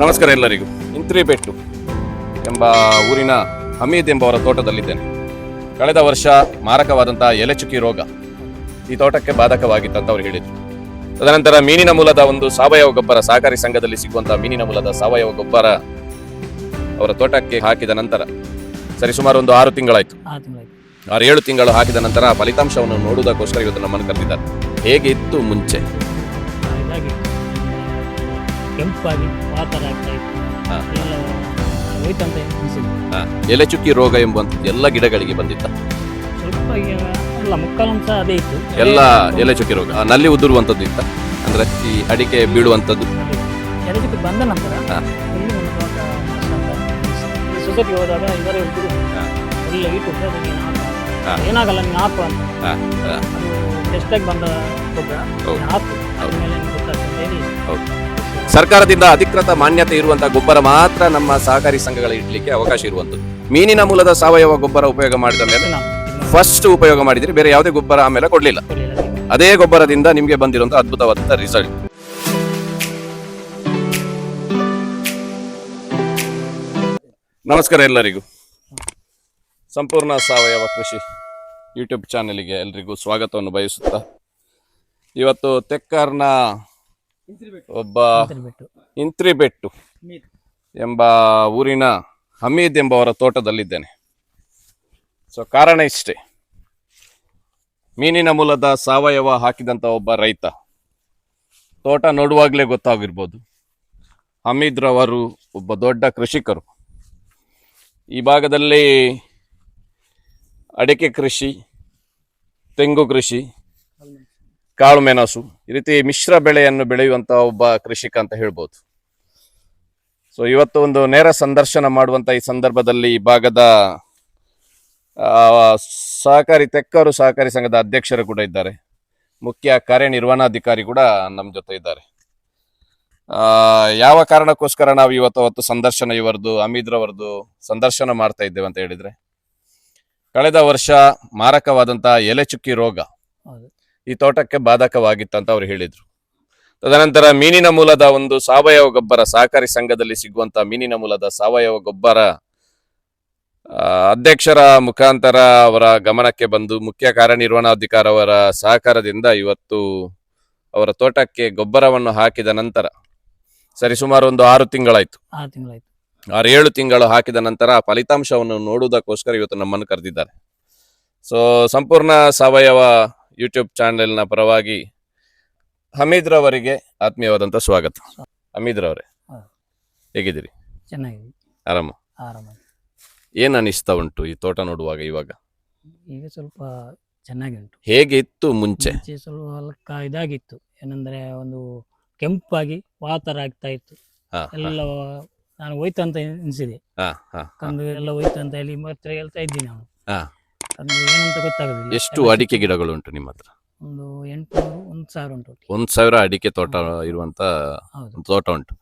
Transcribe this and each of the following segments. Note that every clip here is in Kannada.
ನಮಸ್ಕಾರ ಎಲ್ಲರಿಗೂ. ಇಂತ್ರಿಬೆಟ್ಟು ಎಂಬ ಊರಿನ ಹಮೀದ್ ಎಂಬವರ ತೋಟದಲ್ಲಿದ್ದೇನೆ. ಕಳೆದ ವರ್ಷ ಮಾರಕವಾದಂತಹ ಎಲೆಚುಕ್ಕಿ ರೋಗ ಈ ತೋಟಕ್ಕೆ ಬಾಧಕವಾಗಿತ್ತು ಅಂತ ಅವರು ಹೇಳಿದರು. ತದನಂತರ ಮೀನಿನ ಮೂಲದ ಒಂದು ಸಾವಯವ ಗೊಬ್ಬರ, ಸಹಕಾರಿ ಸಂಘದಲ್ಲಿ ಸಿಗುವಂತಹ ಮೀನಿನ ಮೂಲದ ಸಾವಯವ ಗೊಬ್ಬರ ಅವರ ತೋಟಕ್ಕೆ ಹಾಕಿದ ನಂತರ ಸರಿಸುಮಾರು ಒಂದು 6 ತಿಂಗಳಾಯ್ತು. 6-7 ತಿಂಗಳು ಹಾಕಿದ ನಂತರ ಫಲಿತಾಂಶವನ್ನು ನೋಡುವುದಕ್ಕೋಸ್ಕರ ಇವತ್ತು ನಮ್ಮನ್ನು ಕರೆದಿದ್ದಾರೆ. ಹೇಗೆ ಇತ್ತು ಮುಂಚೆ? ಕೆಂಪಾಗಿ ಎಲೆಚುಕ್ಕಿ ರೋಗ ಎಂಬುವಂಥದ್ದು ಎಲ್ಲ ಗಿಡಗಳಿಗೆ ಬಂದಿತ್ತ? ಸ್ವಲ್ಪ ಎಲ್ಲ ಮುಕ್ಕಾಲಂಶ ಅದೇ ಇತ್ತು. ಎಲ್ಲ ಎಲೆಚುಕ್ಕಿ ರೋಗ ನಲ್ಲಿ ಉದುರುವಂಥದ್ದು ಇತ್ತ? ಅಂದ್ರೆ ಈ ಅಡಿಕೆ ಬೀಳುವಂಥದ್ದು ಎಲೆಚುಕ್ಕಿ ಬಂದ ನಂತರ ಸೊಸೈಟಿ ಹೋದಾಗ ಇವರೇ ಹುಡುಗರು ಎಲ್ಲ ಇಟ್ಟು ಏನಾಗಲ್ಲ ನೀನು ಹಾಕು ಅಂತ ಟೆಸ್ಟಾಗಿ ಬಂದ ಗೊಬ್ಬರ ಹಾಕು, ಆದ್ಮೇಲೆ ಗೊತ್ತಾಗ್ತದೆ ಹೇಳಿ. ಸರ್ಕಾರದಿಂದ ಅಧಿಕೃತ ಮಾನ್ಯತೆ ಇರುವಂತಹ ಗೊಬ್ಬರ ಮಾತ್ರ ನಮ್ಮ ಸಹಕಾರಿ ಸಂಘಗಳ ಇಡ್ಲಿಕ್ಕೆ ಅವಕಾಶ ಇರುವಂತದ್ದು. ಮೀನಿನ ಮೂಲದ ಸಾವಯವ ಗೊಬ್ಬರ ಉಪಯೋಗ ಮಾಡಿದ ಮೇಲೆ ಫಸ್ಟ್ ಉಪಯೋಗ ಮಾಡಿದ್ರೆ ಬೇರೆ ಯಾವುದೇ ಗೊಬ್ಬರ ಆಮೇಲೆ ಕೊಡ್ಲಿಲ್ಲ. ಅದೇ ಗೊಬ್ಬರದಿಂದ ನಿಮ್ಗೆ ಬಂದಿರುವಂತಹ ಅದ್ಭುತವಾದ ರಿಸಲ್ಟ್. ನಮಸ್ಕಾರ ಎಲ್ಲರಿಗೂ. ಸಂಪೂರ್ಣ ಸಾವಯವ ಕೃಷಿ ಯೂಟ್ಯೂಬ್ ಚಾನೆಲ್ಗೆ ಎಲ್ರಿಗೂ ಸ್ವಾಗತವನ್ನು ಬಯಸುತ್ತಾ, ಇವತ್ತು ತೆಕ್ಕರ್ನ ಒಬ್ಬ ಇಂತ್ರಿಬೆಟ್ಟು ಎಂಬ ಊರಿನ ಹಮೀದ್ ಎಂಬವರ ತೋಟದಲ್ಲಿದ್ದೇನೆ. ಸೊ ಕಾರಣ ಇಷ್ಟೇ, ಮೀನಿನ ಮೂಲದ ಸಾವಯವ ಹಾಕಿದಂತ ಒಬ್ಬ ರೈತ. ತೋಟ ನೋಡುವಾಗಲೇ ಗೊತ್ತಾಗಿರ್ಬೋದು, ಹಮೀದ್ ರವರು ಒಬ್ಬ ದೊಡ್ಡ ಕೃಷಿಕರು. ಈ ಭಾಗದಲ್ಲಿ ಅಡಿಕೆ ಕೃಷಿ, ತೆಂಗು ಕೃಷಿ, ಕಾಳು ಮೆಣಸು ಈ ರೀತಿ ಮಿಶ್ರ ಬೆಳೆಯನ್ನು ಬೆಳೆಯುವಂತ ಒಬ್ಬ ಕೃಷಿಕ ಅಂತ ಹೇಳ್ಬೋದು. ಸೊ ಇವತ್ತು ಒಂದು ನೇರ ಸಂದರ್ಶನ ಮಾಡುವಂತ ಈ ಸಂದರ್ಭದಲ್ಲಿ ಈ ಭಾಗದ ತೆಕ್ಕರು ಸಹಕಾರಿ ಸಂಘದ ಅಧ್ಯಕ್ಷರು ಕೂಡ ಇದ್ದಾರೆ, ಮುಖ್ಯ ಕಾರ್ಯನಿರ್ವಹಣಾಧಿಕಾರಿ ಕೂಡ ನಮ್ಮ ಜೊತೆ ಇದ್ದಾರೆ. ಯಾವ ಕಾರಣಕ್ಕೋಸ್ಕರ ನಾವು ಇವತ್ತು ಸಂದರ್ಶನ ಹಮೀದ್ ರವರದು ಸಂದರ್ಶನ ಮಾಡ್ತಾ ಇದ್ದೇವೆ ಅಂತ ಹೇಳಿದ್ರೆ, ಕಳೆದ ವರ್ಷ ಮಾರಕವಾದಂತಹ ಎಲೆಚುಕ್ಕಿ ರೋಗ ಈ ತೋಟಕ್ಕೆ ಬಾಧಕವಾಗಿತ್ತು ಅಂತ ಅವರು ಹೇಳಿದ್ರು. ತದನಂತರ ಮೀನಿನ ಮೂಲದ ಒಂದು ಸಾವಯವ ಗೊಬ್ಬರ, ಸಹಕಾರಿ ಸಂಘದಲ್ಲಿ ಸಿಗುವಂತಹ ಮೀನಿನ ಮೂಲದ ಸಾವಯವ ಗೊಬ್ಬರ ಅಧ್ಯಕ್ಷರ ಮುಖಾಂತರ ಅವರ ಗಮನಕ್ಕೆ ಬಂದು ಮುಖ್ಯ ಕಾರ್ಯನಿರ್ವಹಣಾಧಿಕಾರಿ ಅವರ ಸಹಕಾರದಿಂದ ಇವತ್ತು ಅವರ ತೋಟಕ್ಕೆ ಗೊಬ್ಬರವನ್ನು ಹಾಕಿದ ನಂತರ ಸರಿಸುಮಾರು ಒಂದು 6 ತಿಂಗಳಾಯ್ತು. 6-7 ತಿಂಗಳು ಹಾಕಿದ ನಂತರ ಫಲಿತಾಂಶವನ್ನು ನೋಡುವುದಕ್ಕೋಸ್ಕರ ಇವತ್ತು ನಮ್ಮನ್ನು ಕರೆದಿದ್ದಾರೆ. ಸೊ ಸಂಪೂರ್ಣ ಸಾವಯವ ಯೂಟ್ಯೂಬ್ ಚಾನೆಲ್ನ ಪರವಾಗಿ ಹಮೀದ್ ರವರಿಗೆ ಆತ್ಮೀಯವಾದಂಥ ಸ್ವಾಗತ. ಹಮೀದ್ ರವರೇ, ಹೇಗಿದ್ದೀರಿ? ಚೆನ್ನಾಗಿದೆ. ಆರಾಮ? ಏನ್ ಅನಿಸ್ತಾ ಉಂಟು ಈ ತೋಟ ನೋಡುವಾಗ? ಇವಾಗ ಸ್ವಲ್ಪ ಚೆನ್ನಾಗಿ ಉಂಟು. ಹೇಗೆ ಇತ್ತು ಮುಂಚೆ? ಸ್ವಲ್ಪ ಹಲ್ಕ ಇದಾಗಿತ್ತು, ಏನಂದ್ರೆ ಒಂದು ಕೆಂಪಾಗಿ ವಾತರ ಆಗ್ತಾ ಇತ್ತು. ಎಲ್ಲ ನಾನು ಹೋಯ್ತು ಅಂತ ಅನಿಸಿದೆ, ಎಲ್ಲ ಹೋಯ್ತು ಅಂತ ಹೇಳಿ ಮಾತ್ರ ಹೇಳ್ತಾ ಇದ್ದೀನಿ. ನಾನು ಏನಂತ ಗೊತ್ತಾಗುದಿಲ್ಲ. ಎಷ್ಟು ಅಡಿಕೆ ಗಿಡಗಳು ಉಂಟು ನಿಮ್ಮ ಹತ್ರ? ಒಂದು 800-1000 ಉಂಟು. 1000 ಅಡಿಕೆ ತೋಟ ಇರುವಂತ ತೋಟ ಉಂಟು.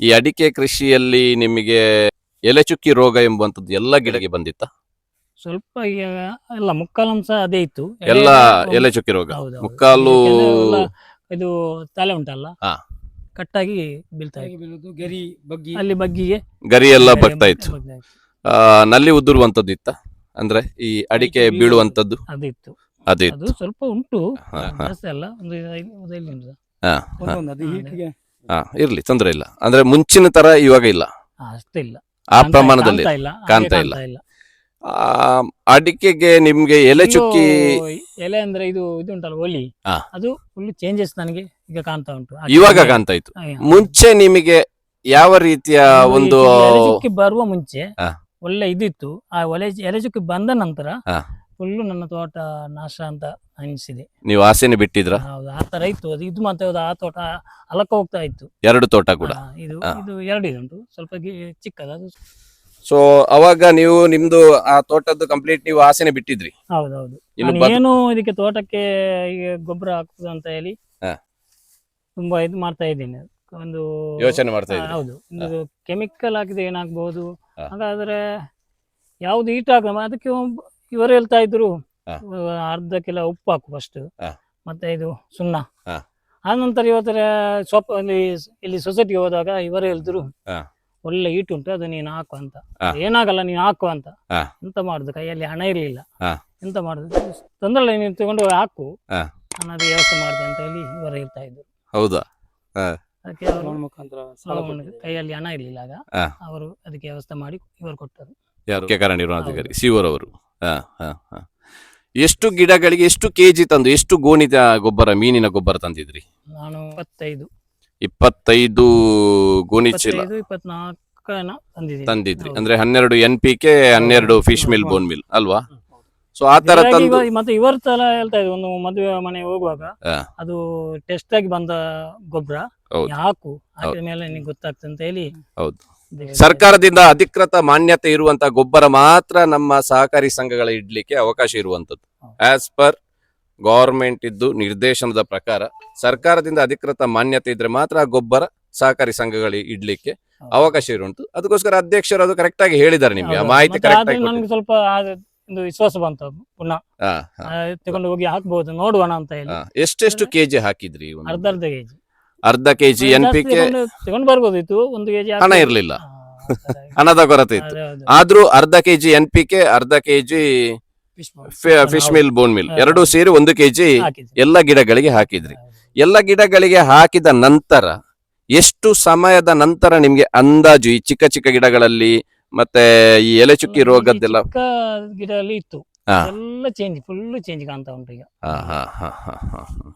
ಈ ಅಡಿಕೆ ಕೃಷಿಯಲ್ಲಿ ನಿಮಗೆ ಎಲೆಚುಕ್ಕಿ ರೋಗ ಎಂಬುವಂತದ್ದು ಎಲ್ಲ ಗಿಡಕ್ಕೆ ಬಂದಿತ್ತ? ಸ್ವಲ್ಪ ಎಲ್ಲ ಮುಕ್ಕಾಲಂಶ ಅದೇ ಇತ್ತು. ಎಲ್ಲ ಎಲೆಚುಕ್ಕಿ ರೋಗ ಮುಕ್ಕಾಲು ಇದು ತಲೆ ಉಂಟಲ್ಲ, ಕಟ್ಟಾಗಿ ಬೀಳ್ತಾ ಇತ್ತು. ಅಲ್ಲಿ ಬಗ್ಗಿಗೆ ಗರಿ ಎಲ್ಲ ಬರ್ತಾ ಇತ್ತು. ನಲ್ಲಿ ಉದುರುವಂತದ್ದು ಇತ್ತ? ಅಂದ್ರೆ ಈ ಅಡಿಕೆ ಬೀಳುವಂತದ್ದು ಅದಿತ್ತು. ಅದಿತ್ತು. ಸ್ವಲ್ಪ ಉಂಟು, ಜಾಸ್ತಿ ಅಲ್ಲ, ಇರ್ಲಿ, ತೊಂದರೆ ಇಲ್ಲ. ಅಂದ್ರೆ ಮುಂಚಿನ ತರ ಇವಾಗ ಇಲ್ಲ, ಅಷ್ಟೇ ಇಲ್ಲ, ಆ ಪ್ರಮಾಣದಲ್ಲಿ ಕಾಣ್ತಾ ಇಲ್ಲ. ಅಡಿಕೆಗೆ ನಿಮ್ಗೆ ಎಲೆಚುಕ್ಕಿ ಎಲೆ ಅಂದ್ರೆ ಇದು ಉಂಟಲ್ಲ ಒಲಿ, ಅದು ಫುಲ್ ಚೇಂಜಸ್ ನನಗೆ ಈಗ ಕಾಣ್ತಾ ಉಂಟು. ಇವಾಗ ಕಾಣ್ತಾ ಇತ್ತು. ಮುಂಚೆ ನಿಮಗೆ ಯಾವ ರೀತಿಯ ಒಂದು ಎಲೆಚುಕ್ಕಿ ಬರುವ ಮುಂಚೆ ಒಳ್ಳೆ ಇದಿತ್ತು. ಆ ಎಲೆಚುಕ್ಕಿ ಬಂದ ನಂತರ ಫುಲ್ಲು ನನ್ನ ತೋಟ ನಾಶ ಅಂತ ಅನಿಸಿದೆ. ನೀವು ಆಸೆನೆ ಬಿಟ್ಟಿದ್ರ? ಹೌದು, ಆ ತರ ಇತ್ತು. ಅದು ಇದು ಮತ್ತೆ ಆ ತೋಟ ಅಲಕ್ಕ ಹೋಗ್ತಾ ಇತ್ತು. 2 ತೋಟ ಕೂಡ ಇದು 2 ಉಂಟು, ಸ್ವಲ್ಪ ಚಿಕ್ಕದು. ಸೊ ಅವಾಗ ನೀವು ನಿಮ್ದು ಆ ತೋಟದ್ದು ಕಂಪ್ಲೀಟ್ ನೀವು ಆಸೆನೆ ಬಿಟ್ಟಿದ್ರಿ? ಹೌದೌದು. ಏನು ಇದಕ್ಕೆ ತೋಟಕ್ಕೆ ಈಗ ಗೊಬ್ಬರ ಹಾಕುದು ಅಂತ ಹೇಳಿ ತುಂಬಾ ಇದು ಮಾಡ್ತಾ ಇದ್ದೀನಿ, ಒಂದು ಯೋಚನೆ ಮಾಡ್ತಾ ಇದ್ದೀನಿ. ಹೌದು, ಒಂದು ಕೆಮಿಕಲ್ ಹಾಕಿದ್ರೆ ಏನಾಗಬಹುದು, ಹಾಗಾದ್ರೆ ಯಾವ್ದು ಈಟ್ ಆಗ ಅದಕ್ಕೆ ಇವರು ಹೇಳ್ತಾ ಇದ್ರು, 1/2 ಕಿಲೋ ಉಪ್ಪು ಹಾಕು ಫಸ್ಟ್, ಮತ್ತೆ ಇದು ಸುಣ್ಣ ಆ ನಂತರ ಇವತ್ತರ ಸೊಪ್ಪು ಇಲ್ಲಿ ಸೊಸೈಟಿಗೆ ಹೋದಾಗ ಇವರೇ ಹೇಳಿದ್ರು ಹಾ. ಒಳ್ಳೆ ಈಟ್ ಉಂಟು ಅದು ನೀನು ಹಾಕು ಅಂತ. ಹಾ. ಏನಾಗಲ್ಲ ನೀನು ಹಾಕು ಅಂತ. ಹಾ. ಎಂತ ಮಾಡುದು, ಕೈಯಲ್ಲಿ ಹಣ ಇರ್ಲಿಲ್ಲ. ಹಾ. ಎಂತ ಮಾಡುದು, ತೊಂದರೆ ನೀನು ತಗೊಂಡು ಹೋಗಿ ಹಾಕು, ಹಾ. ನಾನು ಅದು ವ್ಯವಸ್ಥೆ ಮಾಡಿದೆ ಅಂತ ಹೇಳಿ ಇವರು ಹೇಳ್ತಾ ಇದ್ರು. ಹೌದಾ? ಅದಕ್ಕೆ ಅವರು ಕೈಯಲ್ಲಿ ಹಣ ಇರ್ಲಿಲ್ಲ ಆಗ, ಹಾ. ಅವರು ಅದಕ್ಕೆ ವ್ಯವಸ್ಥೆ ಮಾಡಿ ಇವರು ಕೊಟ್ಟರು. ಯಾರು? ಮುಖ್ಯ ಕಾರ್ಯನಿರ್ವಹಣಾಧಿಕಾರಿ ಸಿವರವರು. ಎಷ್ಟು ಗಿಡಗಳಿಗೆ ಎಷ್ಟು ಕೆಜಿ ತಂದು, ಎಷ್ಟು ಗೋಣಿತ ಗೊಬ್ಬರ, ಮೀನಿನ ಗೊಬ್ಬರ ತಂದಿದ್ರಿ? ನಾನು 25 ಗೋಣಿ ಚೀಲ 24 ತಂದಿದ್ರಿ. ಅಂದ್ರೆ 12 NPK, 12 fish meal, bone mill ಅಲ್ವಾ? ಸೊ ಆ ತರ ತಂದು ಮತ್ತೆ ಇವರು ತರ ಹೇಳ್ತಾ ಇದ್ರು, ಒಂದು ಮದುವೆ ಮನೆ ಹೋಗುವಾಗ ಹಾ. ಅದು ಟೆಸ್ಟ್ ಆಗಿ ಬಂದ ಗೊಬ್ಬರ ಹೌದು. ಹಾಕು, ಹಾಕಿದ ಮೇಲೆ ನಿಂಗೆ ಗೊತ್ತಾಗ್ತದೆ ಅಂತ ಹೇಳಿ. ಹೌದು, ಸರ್ಕಾರದಿಂದ ಅಧಿಕೃತ ಮಾನ್ಯತೆ ಇರುವಂತ ಗೊಬ್ಬರ ಮಾತ್ರ ನಮ್ಮ ಸಹಕಾರಿ ಸಂಘಗಳ ಇಡ್ಲಿಕ್ಕೆ ಅವಕಾಶ ಇರುವಂತದ್ದು. ಆಸ್ ಪರ್ ಗವರ್ಮೆಂಟ್ ಇದ್ದು ನಿರ್ದೇಶನದ ಪ್ರಕಾರ ಸರ್ಕಾರದಿಂದ ಅಧಿಕೃತ ಮಾನ್ಯತೆ ಇದ್ರೆ ಮಾತ್ರ ಆ ಗೊಬ್ಬರ ಸಹಕಾರಿ ಸಂಘಗಳು ಇಡ್ಲಿಕ್ಕೆ ಅವಕಾಶ ಇರುವಂತದ್ದು. ಅದಕ್ಕೋಸ್ಕರ ಅಧ್ಯಕ್ಷರು ಅದು ಕರೆಕ್ಟ್ ಆಗಿ ಹೇಳಿದ್ದಾರೆ ನಿಮ್ಗೆ, ಆ ಮಾಹಿತಿ ಕರೆಕ್ಟ್ ಆಗಿ ನನಗೆ ಸ್ವಲ್ಪ ಒಂದು ವಿಶ್ವಾಸ ಬಂತು, ಪುನಃ ತಗೊಂಡು ಹೋಗಿ ಹಾಕ್ಬಹುದು ನೋಡುವಣ ಅಂತ ಹೇಳಿ. ಎಷ್ಟೆಷ್ಟು ಕೆಜಿ ಹಾಕಿದ್ರಿ? ಅರ್ಧ ಕೆಜಿ NPK ತಗೊಂಡು ಬರ್ಬೋದಿತ್ತು, 1 ಕೆಜಿ ಹಣ ಇರ್ಲಿಲ್ಲ, ಹಣದ ಕೊರತೆ ಇತ್ತು. ಆದ್ರೂ ಅರ್ಧ ಕೆಜಿ NPK, ಅರ್ಧ KG fish meal, bone mill ಎರಡೂ ಸೇರಿ 1 ಕೆಜಿ ಎಲ್ಲ ಗಿಡಗಳಿಗೆ ಹಾಕಿದ್ರಿ. ಎಲ್ಲ ಗಿಡಗಳಿಗೆ ಹಾಕಿದ ನಂತರ ಎಷ್ಟು ಸಮಯದ ನಂತರ ನಿಮ್ಗೆ ಅಂದಾಜು ಈ ಚಿಕ್ಕ ಚಿಕ್ಕ ಗಿಡಗಳಲ್ಲಿ ಮತ್ತೆ ಈ ಎಲೆ ಚುಕ್ಕಿ ರೋಗದ್ದೆಲ್ಲ ಗಿಡದಲ್ಲಿ ಇತ್ತು, ಎಲ್ಲ ಚೇಂಜ್, ಫುಲ್ ಚೇಂಜ್ ಕಾಣ್ತಾ ಉಂಟು ಈಗ.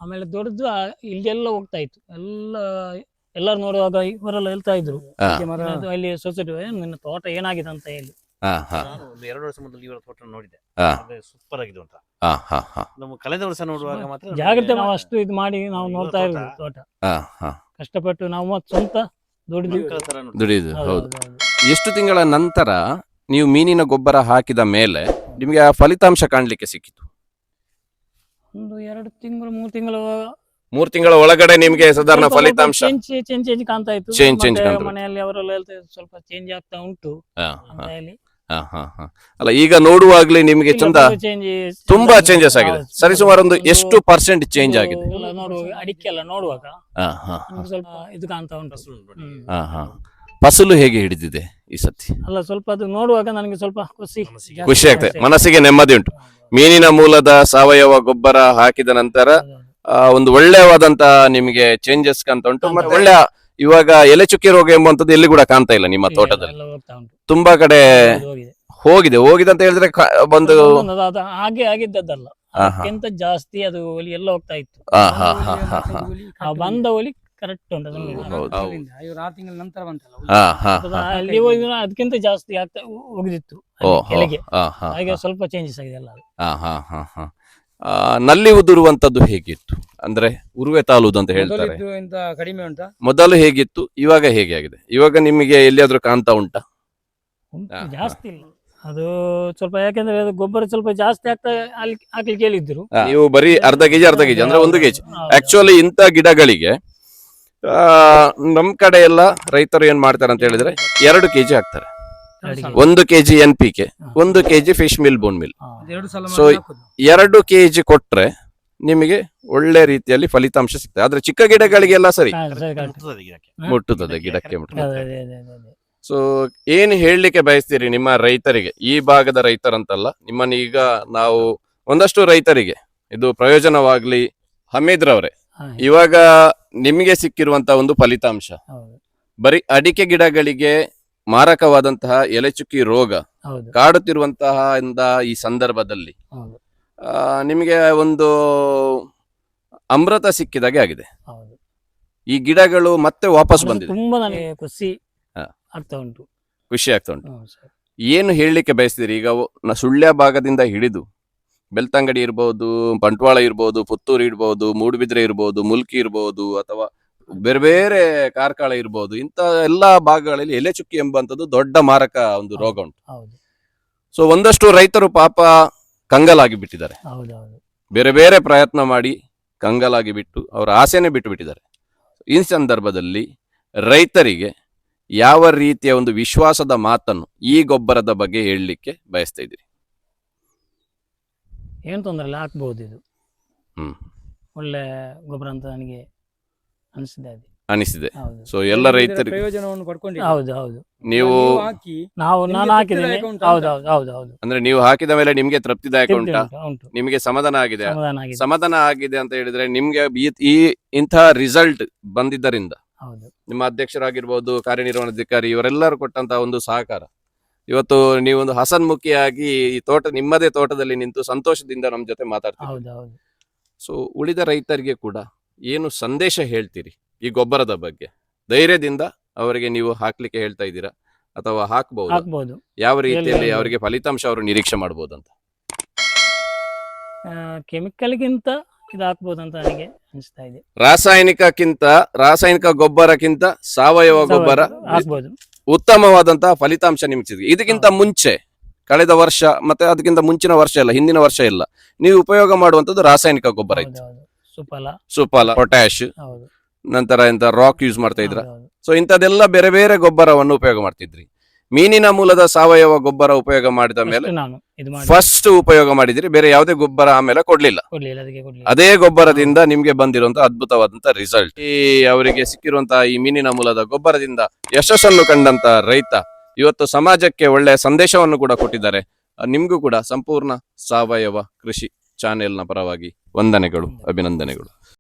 ಆಮೇಲೆ ದೊಡ್ಡದು ಇಲ್ಲೆಲ್ಲ ಹೋಗ್ತಾ ಇತ್ತು, ಎಲ್ಲರೂ ನೋಡುವಾಗ ಇವರೆಲ್ಲ ಹೇಳ್ತಾ ಇದ್ರು ಅಲ್ಲಿ ಸೊಸೈಟಿ, ನಿನ್ನ ತೋಟ ಏನಾಗಿದೆ ಅಂತ ಹೇಳಿ. 2 ವರ್ಷ ಮೊದಲು ಇವರ ತೋಟ ನೋಡಿದೆ, ಸೂಪರ್ ಆಗಿದೆ ಅಂತ. ನಮ್ಮ ಕಳೆದ ವರ್ಷ ನೋಡುವಾಗ ಮಾತ್ರ ಜಾಗ್ರತೆ ನಾವು ಅಷ್ಟು ಇದು ಮಾಡಿ ನಾವು ನೋಡ್ತಾ ಇರೋದು ತೋಟ. ಕಷ್ಟಪಟ್ಟು ನಾವು ಸ್ವಂತ ದುಡಿದು. ಹೌದು. ಎಷ್ಟು ತಿಂಗಳ ನಂತರ ನೀವು ಮೀನಿನ ಗೊಬ್ಬರ ಹಾಕಿದ ಮೇಲೆ ನಿಮ್ಗೆ ಆ ಫಲಿತಾಂಶ ಕಾಣ್ಲಿಕ್ಕೆ ಸಿಕ್ಕಿತು? ಒಂದು 2 ತಿಂಗಳು 3 ತಿಂಗಳು 3 ತಿಂಗಳ ಒಳಗಡೆ ನಿಮ್ಗೆ ಸಾಧಾರಣ ಫಲಿತಾಂಶ ಚೇಂಜ್ ಕಾಣ್ತಾ ಇತ್ತು. ಚೇಂಜ್ ಮನೆಯಲ್ಲಿ ಅವರೆಲ್ಲ ಹೇಳ್ತಾ ಇದ್ರು ಸ್ವಲ್ಪ ಚೇಂಜ್ ಆಗ್ತಾ ಉಂಟು ಅಂತ ಹೇಳಿ. ಅಲ್ಲ, ಈಗ ನೋಡುವಾಗ್ಲೇ ನಿಮ್ಗೆ ಚಂದ ತುಂಬಾ ಚೇಂಜಸ್ ಆಗಿದೆ. ಸರಿಸುಮಾರು ಒಂದು ಎಷ್ಟು % ಚೇಂಜ್ ಆಗಿದೆ? ಅಡಿಕೆ ಎಲ್ಲ ನೋಡುವಾಗ ಸ್ವಲ್ಪ ಇದು ಕಾಣ್ತಾ ಉಂಟು. ಫಸಲು ಹೇಗೆ ಹಿಡಿದಿದೆ ಈ ಸತಿ? ಅಲ್ಲ, ಸ್ವಲ್ಪ ಅದು ನೋಡುವಾಗ ನನಗೆ ಸ್ವಲ್ಪ ಖುಷಿ ಆಗ್ತದೆ, ಮನಸ್ಸಿಗೆ ನೆಮ್ಮದಿ ಉಂಟು. ಮೀನಿನ ಮೂಲದ ಸಾವಯವ ಗೊಬ್ಬರ ಹಾಕಿದ ನಂತರ ಒಂದು ಒಳ್ಳೆಯವಾದಂತ ನಿಮಗೆ ಚೇಂಜಸ್ ಕಾಣ್ತಾ ಉಂಟು. ಮತ್ತೆ ಒಳ್ಳೆ ಇವಾಗ ಎಲೆ ಚುಕ್ಕಿ ರೋಗ ಎಂಬುವಂತದ್ದು ಎಲ್ಲಿ ಕೂಡ ಕಾಣ್ತಾ ಇಲ್ಲ ನಿಮ್ಮ ತೋಟದಲ್ಲಿ. ತುಂಬಾ ಕಡೆ ಹೋಗಿದೆ ಅಂತ ಹೇಳಿದ್ರೆ ಒಂದು ಹಾಗೆ ಆಗಿದ್ದಲ್ಲ, ಅದಕ್ಕಿಂತ ಜಾಸ್ತಿ ಅದು ಒಲಿ ಎಲ್ಲ ಹೋಗ್ತಾ ಇತ್ತು. ಬಂದ ಒಲಿ ಕರೆಕ್ಟ್ ಉಂಟು, 6 ತಿಂಗಳ ನಂತರ ಬಂತಲ್ಲ ಅಲ್ಲಿ ಅದಕ್ಕಿಂತ ಜಾಸ್ತಿ ಆಗ್ತಾ ಹೋಗಿದಿತ್ತು ಕೆಳಗೆ. ಹಾಗೆ ಸ್ವಲ್ಪ ಚೇಂಜಸ್ ಆಗಿದೆ ಎಲ್ಲ. ನಲ್ಲಿ ಉದುರುವಂತದ್ದು ಹೇಗಿತ್ತು? ಅಂದ್ರೆ ಉರುವೆ ತಾಲೂದು ಅಂತ ಹೇಳ್ತಾರೆ, ಕಡಿಮೆ ಉಂಟಾ? ಮೊದಲು ಹೇಗಿತ್ತು, ಇವಾಗ ಹೇಗೆ ಆಗಿದೆ? ಇವಾಗ ನಿಮಗೆ ಎಲ್ಲಿಯಾದ್ರೂ ಕಾಣ್ತಾ ಉಂಟಾ? ಜಾಸ್ತಿ ಇಲ್ಲ, ಅದು ಸ್ವಲ್ಪ ಯಾಕಂದ್ರೆ ಅದು ಗೊಬ್ಬರ ಸ್ವಲ್ಪ ಜಾಸ್ತಿ ಹಾಕ್ಲಿಕ್ಕೆ ಹೇಳಿದ್ರು. ನೀವು ಬರೀ ಅರ್ಧ ಕೆಜಿ ಅಂದ್ರೆ 1 ಕೆಜಿ. ಆಕ್ಚುಲಿ ಇಂಥ ಗಿಡಗಳಿಗೆ ನಮ್ ಕಡೆ ಎಲ್ಲ ರೈತರು ಏನ್ ಮಾಡ್ತಾರೆ ಅಂತ ಹೇಳಿದ್ರೆ 2 ಕೆಜಿ ಹಾಕ್ತಾರೆ. 1 kg NPK, 1 kg fish meal, bone meal. So 2 kg ಕೊಟ್ರೆ ನಿಮಗೆ ಒಳ್ಳೆ ರೀತಿಯಲ್ಲಿ ಫಲಿತಾಂಶ ಸಿಗ್ತದೆ. ಆದ್ರೆ ಚಿಕ್ಕ ಗಿಡಗಳಿಗೆಲ್ಲ ಸರಿ ಮುಟ್ಟುತ್ತದೆ, ಗಿಡಕ್ಕೆ ಮುಟ್ಟುತ್ತದೆ. ಸೊ ಏನ್ ಹೇಳಲಿಕ್ಕೆ ಬಯಸ್ತೀರಿ ನಿಮ್ಮ ರೈತರಿಗೆ, ಈ ಭಾಗದ ರೈತರಂತಲ್ಲ, ನಿಮ್ಮನ್ನ ಈಗ ನಾವು ಒಂದಷ್ಟು ರೈತರಿಗೆ ಇದು ಪ್ರಯೋಜನವಾಗ್ಲಿ? ಹಮೀದ್ ರವರೇ, ಇವಾಗ ನಿಮಗೆ ಸಿಕ್ಕಿರುವಂತಹ ಒಂದು ಫಲಿತಾಂಶ ಬರೀ ಅಡಿಕೆ ಗಿಡಗಳಿಗೆ ಮಾರಕವಾದಂತಹ ಎಲೆ ಚುಕ್ಕಿ ರೋಗ ಕಾಡುತ್ತಿರುವಂತಹ ಈ ಸಂದರ್ಭದಲ್ಲಿ ನಿಮಗೆ ಒಂದು ಅಮೃತ ಸಿಕ್ಕಿದಾಗೆ ಆಗಿದೆ. ಈ ಗಿಡಗಳು ಮತ್ತೆ ವಾಪಸ್ ಬಂದಿದೆ, ತುಂಬಾ ನನಗೆ ಖುಷಿ ಆಗ್ತಾ ಉಂಟು. ಏನು ಹೇಳಲಿಕ್ಕೆ ಬಯಸ್ತೀರಿ? ಈಗ ಸುಳ್ಯ ಭಾಗದಿಂದ ಹಿಡಿದು ಬೆಳ್ತಂಗಡಿ ಇರ್ಬೋದು, ಬಂಟ್ವಾಳ ಇರ್ಬೋದು, ಪುತ್ತೂರು ಇರ್ಬೋದು, ಮೂಡುಬಿದ್ರೆ ಇರ್ಬೋದು, ಮುಲ್ಕಿ ಇರ್ಬೋದು, ಅಥವಾ ಬೇರೆ ಬೇರೆ ಕಾರ್ಕಳ ಇರ್ಬೋದು, ಇಂಥ ಎಲ್ಲಾ ಭಾಗಗಳಲ್ಲಿ ಎಲೆ ಚುಕ್ಕಿ ಎಂಬಂತದ್ದು ದೊಡ್ಡ ಮಾರಕ ಒಂದು ರೋಗ ಉಂಟು. ಸೊ ಒಂದಷ್ಟು ರೈತರು ಪಾಪ ಕಂಗಾಲಾಗಿ ಬಿಟ್ಟಿದ್ದಾರೆ, ಬೇರೆ ಬೇರೆ ಪ್ರಯತ್ನ ಮಾಡಿ ಕಂಗಾಲಾಗಿ ಬಿಟ್ಟು ಅವರ ಆಸೆನೆ ಬಿಟ್ಟು ಬಿಟ್ಟಿದ್ದಾರೆ. ಈ ಸಂದರ್ಭದಲ್ಲಿ ರೈತರಿಗೆ ಯಾವ ರೀತಿಯ ಒಂದು ವಿಶ್ವಾಸದ ಮಾತನ್ನು ಈ ಗೊಬ್ಬರದ ಬಗ್ಗೆ ಹೇಳಲಿಕ್ಕೆ ಬಯಸ್ತಾ ಇದ್ದೀರಿ? ಏನು ತೊಂದರೆ ಇಲ್ಲ, ಹಾಕ್ಬಹುದು. ಇದು ಒಳ್ಳೆ ಗೊಬ್ಬರ ಅಂತ ನನಗೆ ಅನಿಸಿದೆ ಅದು. ಅನಿಸಿದೆ. ಹೌದು ಸೊ ಎಲ್ಲ ರೈತರಿಗೆ ಪ್ರಯೋಜನವನ್ನು ಪಡ್ಕೊಂಡಿದ್ದೀರಿ. ಹೌದು ನೀವು ಹಾಕಿ ನಾನು ನಿಮ್ಗೆ ಹಾಕಿದ್ದೇನೆ. ತೃಪ್ತಿದಾಯಕ ಉಂಟಾ ಹೌದು ಅಂತ? ಹೌದು ಅಂದ್ರೆ ನೀವು ಹಾಕಿದ ಮೇಲೆ ನಿಮ್ಗೆ ತೃಪ್ತಿದಾಯಕ ತೃಪ್ತಿ ಉಂಟಾ? ಉಂಟು. ನಿಮಗೆ ಸಮಾಧಾನ ಆಗಿದೆ? ಸಮಾಧಾನ ಆಗಿದೆ. ಸಮಾಧಾನ ಆಗಿದೆ ಅಂತ ಹೇಳಿದ್ರೆ ನಿಮ್ಗೆ ಈ ಇಂಥ ರಿಸಲ್ಟ್ ಬಂದಿದ್ದರಿಂದ ಹೌದು ನಿಮ್ಮ ಅಧ್ಯಕ್ಷರಾಗಿರ್ಬೋದು, ಕಾರ್ಯನಿರ್ವಹಣಾಧಿಕಾರಿ ಇವರೆಲ್ಲರೂ ಕೊಟ್ಟಂತಹ ಒಂದು ಸಹಕಾರ, ಇವತ್ತು ನೀವೊಂದು ಹಸನ್ಮುಖಿಯಾಗಿ ಈ ನಿಮ್ಮದೇ ತೋಟದಲ್ಲಿ ನಿಂತು ಸಂತೋಷದಿಂದ ನಮ್ಮ ಜೊತೆ ಮಾತಾಡ್ತೀವಿ. ಹೌದು ಸೊ ಉಳಿದ ರೈತರಿಗೆ ಕೂಡ ಏನು ಸಂದೇಶ ಹೇಳ್ತೀರಿ ಈ ಗೊಬ್ಬರದ ಬಗ್ಗೆ? ಧೈರ್ಯದಿಂದ ಅವರಿಗೆ ನೀವು ಹಾಕ್ಲಿಕ್ಕೆ ಹೇಳ್ತಾ ಇದ್ದೀರಾ ಅಥವಾ ಹಾಕ್ಬಹುದು? ಹಾಕ್ಬೋದು. ಯಾವ ರೀತಿಯಲ್ಲಿ ಹೇಳ್ಬೋದು. ಅವರಿಗೆ ಫಲಿತಾಂಶ ಅವರು ನಿರೀಕ್ಷೆ ಮಾಡಬಹುದು ಅಂತ? ಕೆಮಿಕಲ್ಗಿಂತ ಇದು ಹಾಕ್ಬೋದು ಅಂತ ನನಗೆ ಅನಿಸ್ತಾ ಇದೆ. ರಾಸಾಯನಿಕ ಗೊಬ್ಬರಕ್ಕಿಂತ ಸಾವಯವ ಗೊಬ್ಬರ ಹಾಕ್ಬೋದು. ಉತ್ತಮವಾದಂತಹ ಫಲಿತಾಂಶ ನಿಮ್ಗೆ ಸಿಗುತ್ತೆ. ಇದಕ್ಕಿಂತ ಮುಂಚೆ ಕಳೆದ ವರ್ಷ ಮತ್ತೆ ಅದಕ್ಕಿಂತ ಮುಂಚಿನ ವರ್ಷ ಇಲ್ಲ, ಹಿಂದಿನ ವರ್ಷ ಇಲ್ಲ, ನೀವು ಉಪಯೋಗ ಮಾಡುವಂತದ್ದು ರಾಸಾಯನಿಕ ಗೊಬ್ಬರ ಇತ್ತು. ಹೌದು ಸುಫಲ, ಪೊಟ್ಯಾಶ್, ಹೌದು ನಂತರ ರಾಕ್ ಯೂಸ್ ಮಾಡ್ತಾ ಇದ್ರ. ಹೌದು. ಸೊ ಇಂಥದ್ದೆಲ್ಲ ಬೇರೆ ಬೇರೆ ಗೊಬ್ಬರವನ್ನು ಉಪಯೋಗ ಮಾಡ್ತಿದ್ರಿ. ಮೀನಿನ ಮೂಲದ ಸಾವಯವ ಗೊಬ್ಬರ ಉಪಯೋಗ ಮಾಡಿದ ಮೇಲೆ First ನಾನು ಇದು ಮಾಡಿ ಫಸ್ಟ್ ಉಪಯೋಗ ಮಾಡಿದಿರಿ, ಬೇರೆ ಯಾವುದೇ ಗೊಬ್ಬರ ಆಮೇಲೆ ಕೊಡ್ಲಿಲ್ಲ. ಅದಕ್ಕೆ ಕೊಡ್ಲಿಲ್ಲ. ಅದೇ ಗೊಬ್ಬರದಿಂದ ನಿಮ್ಗೆ ಬಂದಿರುವಂತಹ ಅದ್ಭುತವಾದಂತ ರಿಸಲ್ಟ್, ಈ ಅವರಿಗೆ ಸಿಕ್ಕಿರುವಂತಹ ಈ ಮೀನಿನ ಮೂಲದ ಗೊಬ್ಬರದಿಂದ ಯಶಸ್ಸನ್ನು ಕಂಡಂತ ರೈತ ಇವತ್ತು ಸಮಾಜಕ್ಕೆ ಒಳ್ಳೆಯ ಸಂದೇಶವನ್ನು ಕೂಡ ಕೊಟ್ಟಿದ್ದಾರೆ. ನಿಮ್ಗೂ ಕೂಡ ಸಂಪೂರ್ಣ ಸಾವಯವ ಕೃಷಿ ಚಾನೆಲ್ನ ಪರವಾಗಿ ವಂದನೆಗಳು, ಅಭಿನಂದನೆಗಳು.